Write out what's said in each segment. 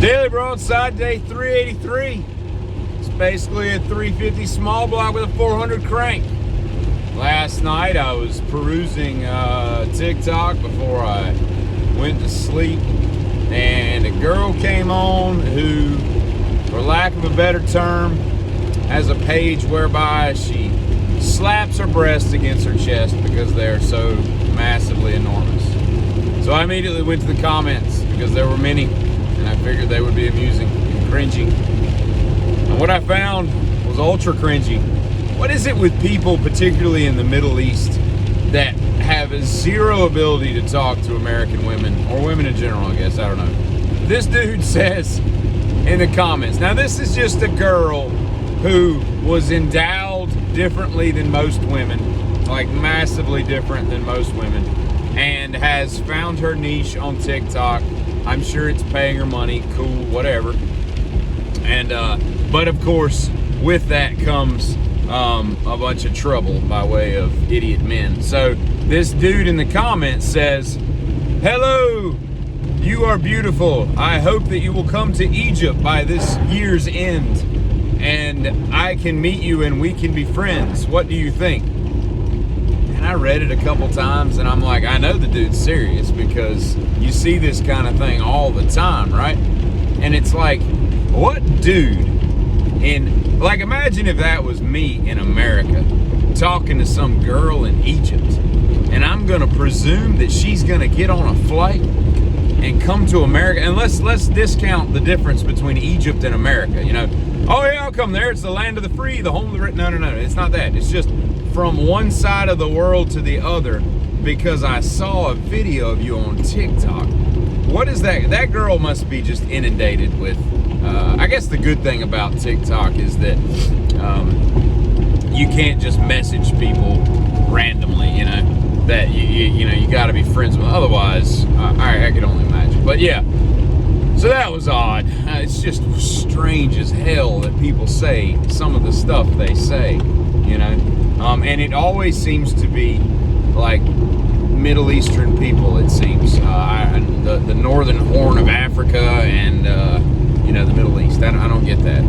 Daily Broadside, day 383. It's basically a 350 small block with a 400 crank. Last night I was perusing TikTok before I went to sleep, and a girl came on who, for lack of a better term, has a page whereby she slaps her breasts against her chest because they're so massively enormous. So I immediately went to the comments because there were many, and I figured they would be amusing and cringy. And what I found was ultra cringy. What is it with people, particularly in the Middle East, that have a zero ability to talk to American women, or women in general, I guess, I don't know. This dude says in the comments, now this is just a girl who was endowed differently than most women, like massively different than most women, and has found her niche on TikTok. I'm sure it's paying her money, cool, whatever. And but of course, with that comes a bunch of trouble by way of idiot men. So this dude in the comments says, "Hello, you are beautiful. I hope that you will come to Egypt by this year's end, and I can meet you and we can be friends. What do you think?" And I read it a couple times and I'm like, I know the dude's serious, because you see this kind of thing all the time, right? And it's like, what dude in, like, imagine if that was me in America talking to some girl in Egypt, and I'm gonna presume that she's gonna get on a flight and come to America. And let's discount the difference between Egypt and America. You know, oh yeah, I'll come there. It's the land of the free, the home of the... No, it's not that. It's just from one side of the world to the other, because I saw a video of you on TikTok. What is that? That girl must be just inundated with... I guess the good thing about TikTok is that you can't just message people randomly, you know? That you got to be friends with. Otherwise, I could only imagine. But yeah, so that was odd. It's just strange as hell that people say some of the stuff they say, you know. And it always seems to be like Middle Eastern people. It seems the northern horn of Africa and the Middle East. I don't get that.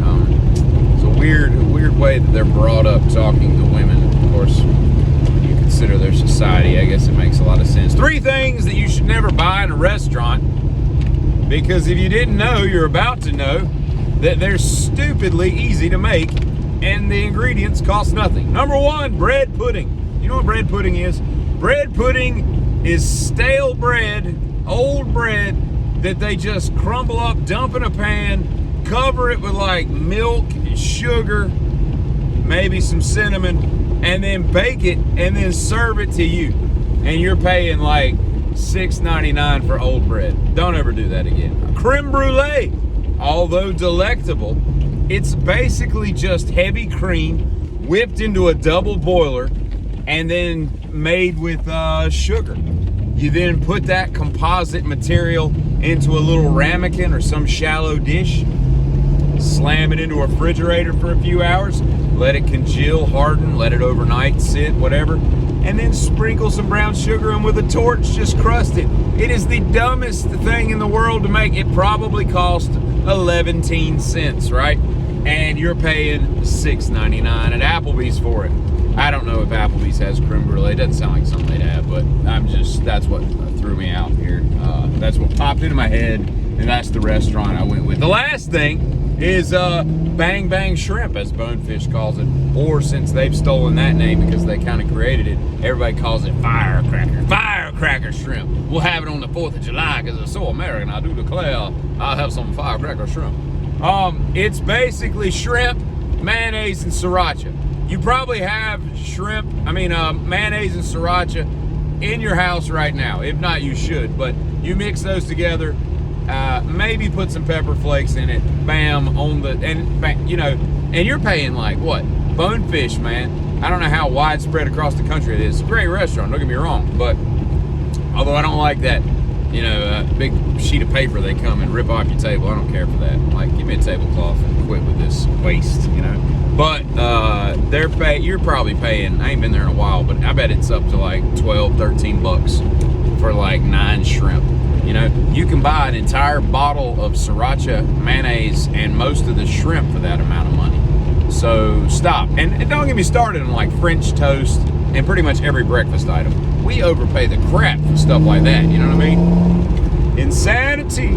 It's a weird way that they're brought up talking to women. Of course, consider their society, I guess it makes a lot of sense. 3 things that you should never buy in a restaurant, because if you didn't know, you're about to know that they're stupidly easy to make and the ingredients cost nothing. Number 1, bread pudding. You know what bread pudding is? Bread pudding is stale bread, old bread, that they just crumble up, dump in a pan, cover it with like milk, sugar, maybe some cinnamon, and then bake it and then serve it to you. And you're paying like $6.99 for old bread. Don't ever do that again. Creme brulee, although delectable, it's basically just heavy cream whipped into a double boiler and then made with sugar. You then put that composite material into a little ramekin or some shallow dish, slam it into a refrigerator for a few hours, let it congeal, harden, let it overnight sit, whatever, and then sprinkle some brown sugar and with a torch just crust it. It is the dumbest thing in the world to make. It probably cost 11 cents, right? And you're paying $6.99 at Applebee's for it. I don't know if Applebee's has creme brulee. It doesn't sound like something they'd have, but that's what threw me out here. That's what popped into my head, and that's the restaurant I went with. The last thing is Bang Bang Shrimp, as Bonefish calls it, or since they've stolen that name because they kind of created it, everybody calls it Firecracker Shrimp. We'll have it on the 4th of July because it's so American. I do declare I'll have some Firecracker Shrimp. It's basically shrimp, mayonnaise, and sriracha. You probably have mayonnaise and sriracha in your house right now. If not, you should, but you mix those together. Maybe put some pepper flakes in it. Bam, and you're paying like what? Bonefish, man. I don't know how widespread across the country it is. It's a great restaurant, don't get me wrong, but although I don't like that, big sheet of paper they come and rip off your table. I don't care for that. Like, give me a tablecloth and quit with this waste, But you're probably paying, I ain't been there in a while, but I bet it's up to like $12, $13 for like 9 shrimp. You know, you can buy an entire bottle of sriracha mayonnaise and most of the shrimp for that amount of money. So stop. And don't get me started on like French toast and pretty much every breakfast item. We overpay the crap for stuff like that. You know what I mean? Insanity.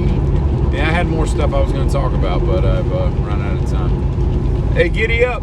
Yeah, I had more stuff I was going to talk about, but I've run out of time. Hey, giddy up.